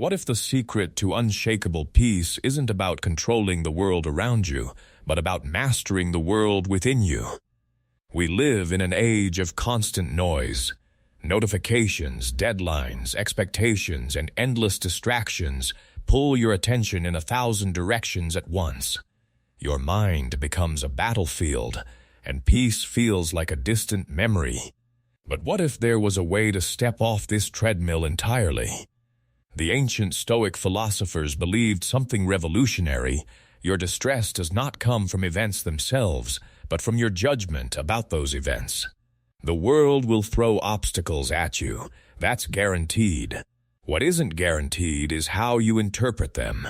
What if the secret to unshakable peace isn't about controlling the world around you, but about mastering the world within you? We live in an age of constant noise. Notifications, deadlines, expectations, and endless distractions pull your attention in 1,000 directions at once. Your mind becomes a battlefield, and peace feels like a distant memory. But what if there was a way to step off this treadmill entirely? The ancient Stoic philosophers believed something revolutionary. Your distress does not come from events themselves, but from your judgment about those events. The world will throw obstacles at you. That's guaranteed. What isn't guaranteed is how you interpret them.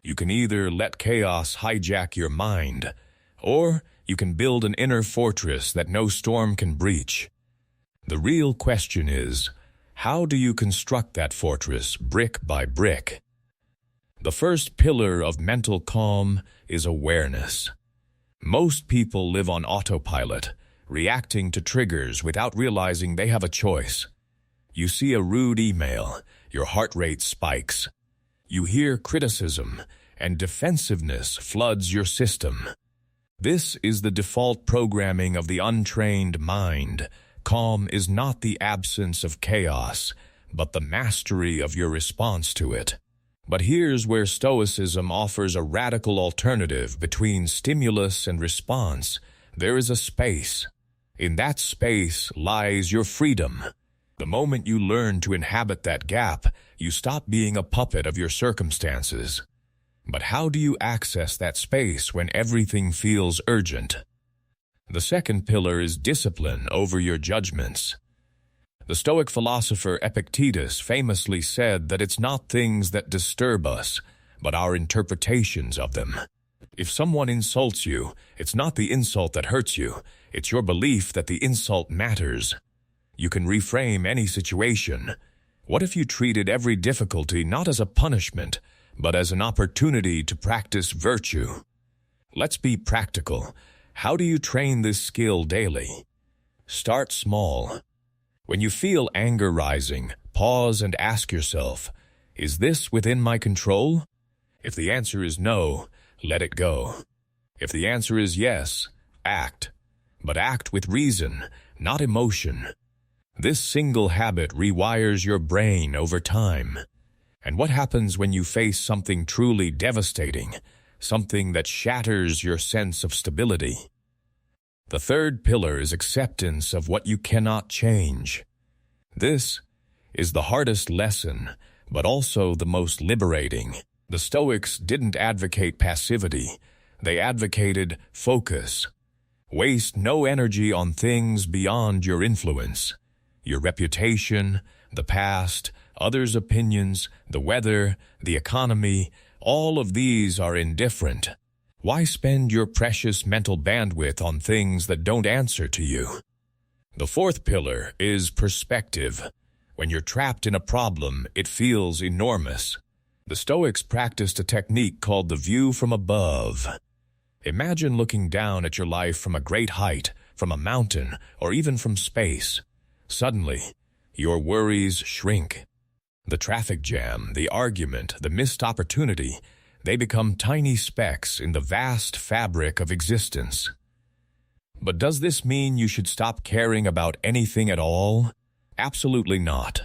You can either let chaos hijack your mind, or you can build an inner fortress that no storm can breach. The real question is, how do you construct that fortress brick by brick? The first pillar of mental calm is awareness. Most people live on autopilot, reacting to triggers without realizing they have a choice. You see a rude email, your heart rate spikes. You hear criticism, and defensiveness floods your system. This is the default programming of the untrained mind. Calm is not the absence of chaos, but the mastery of your response to it. But here's where Stoicism offers a radical alternative between stimulus and response. There is a space. In that space lies your freedom. The moment you learn to inhabit that gap, you stop being a puppet of your circumstances. But how do you access that space when everything feels urgent? The second pillar is discipline over your judgments. The Stoic philosopher Epictetus famously said that it's not things that disturb us, but our interpretations of them. If someone insults you, it's not the insult that hurts you, it's your belief that the insult matters. You can reframe any situation. What if you treated every difficulty not as a punishment, but as an opportunity to practice virtue? Let's be practical. How do you train this skill daily? Start small. When you feel anger rising, pause and ask yourself, is this within my control? If the answer is no, let it go. If the answer is yes, act. But act with reason, not emotion. This single habit rewires your brain over time. And what happens when you face something truly devastating, something that shatters your sense of stability? The third pillar is acceptance of what you cannot change. This is the hardest lesson, but also the most liberating. The Stoics didn't advocate passivity. They advocated focus. Waste no energy on things beyond your influence. Your reputation, the past, others' opinions, the weather, the economy, all of these are indifferent. Why spend your precious mental bandwidth on things that don't answer to you? The fourth pillar is perspective. When you're trapped in a problem, it feels enormous. The Stoics practiced a technique called the view from above. Imagine looking down at your life from a great height, from a mountain, or even from space. Suddenly, your worries shrink. The traffic jam, the argument, the missed opportunity, they become tiny specks in the vast fabric of existence. But does this mean you should stop caring about anything at all? Absolutely not.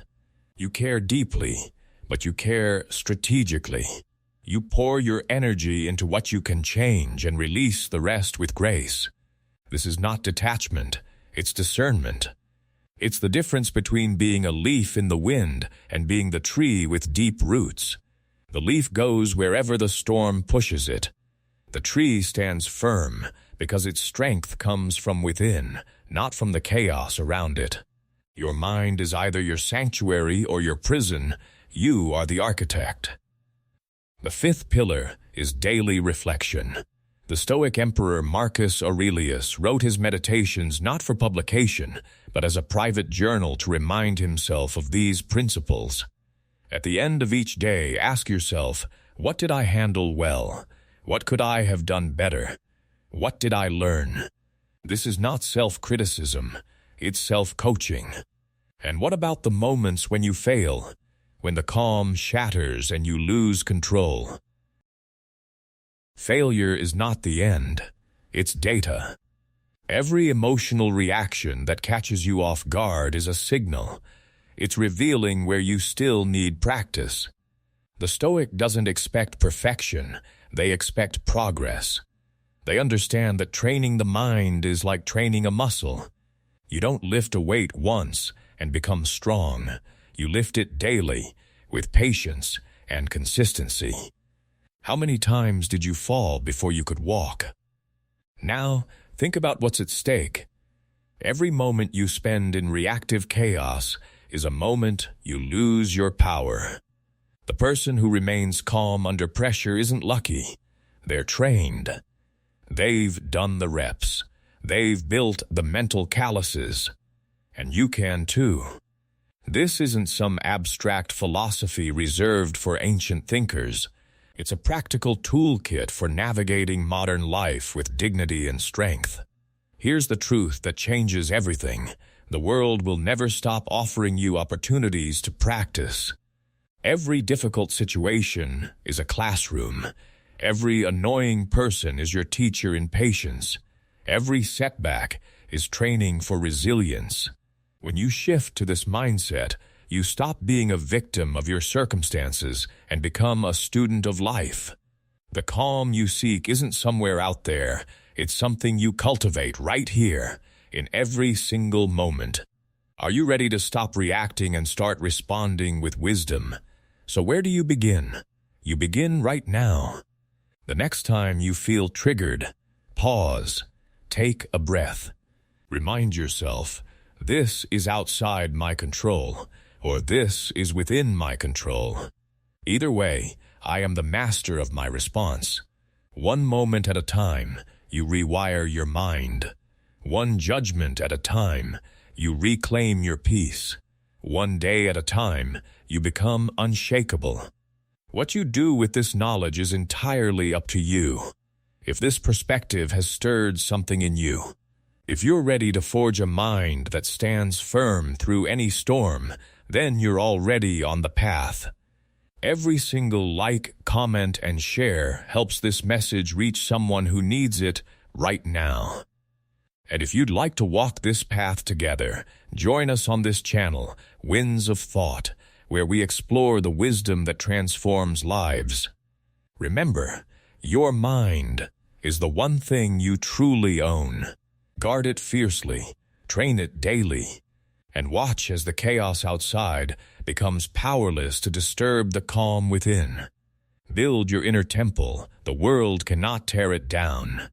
You care deeply, but you care strategically. You pour your energy into what you can change and release the rest with grace. This is not detachment, it's discernment. It's the difference between being a leaf in the wind and being the tree with deep roots. The leaf goes wherever the storm pushes it. The tree stands firm because its strength comes from within, not from the chaos around it. Your mind is either your sanctuary or your prison. You are the architect. The fifth pillar is daily reflection. The Stoic Emperor Marcus Aurelius wrote his meditations not for publication, but as a private journal to remind himself of these principles. At the end of each day, ask yourself, what did I handle well? What could I have done better? What did I learn? This is not self-criticism, it's self-coaching. And what about the moments when you fail? when the calm shatters and you lose control. Failure is not the end, it's data. Every emotional reaction that catches you off guard is a signal. It's revealing where you still need practice. The Stoic doesn't expect perfection, they expect progress. They understand that training the mind is like training a muscle. You don't lift a weight once and become strong. You lift it daily, with patience and consistency. How many times did you fall before you could walk? Now, think about what's at stake. Every moment you spend in reactive chaos is a moment you lose your power. The person who remains calm under pressure isn't lucky. They're trained. They've done the reps. They've built the mental calluses. And you can too. This isn't some abstract philosophy reserved for ancient thinkers. It's a practical toolkit for navigating modern life with dignity and strength. Here's the truth that changes everything. The world will never stop offering you opportunities to practice. Every difficult situation is a classroom. Every annoying person is your teacher in patience. Every setback is training for resilience. When you shift to this mindset, you stop being a victim of your circumstances and become a student of life. The calm you seek isn't somewhere out there. It's something you cultivate right here, in every single moment. Are you ready to stop reacting and start responding with wisdom? So where do you begin? You begin right now. The next time you feel triggered, pause, take a breath. Remind yourself, this is outside my control, or this is within my control. Either way, I am the master of my response. One moment at a time, you rewire your mind. One judgment at a time, you reclaim your peace. One day at a time, you become unshakable. What you do with this knowledge is entirely up to you. If this perspective has stirred something in you, if you're ready to forge a mind that stands firm through any storm, then you're already on the path. Every single like, comment, and share helps this message reach someone who needs it right now. And if you'd like to walk this path together, join us on this channel, Winds of Thought, where we explore the wisdom that transforms lives. Remember, your mind is the one thing you truly own. Guard it fiercely, train it daily, and watch as the chaos outside becomes powerless to disturb the calm within. Build your inner temple, the world cannot tear it down.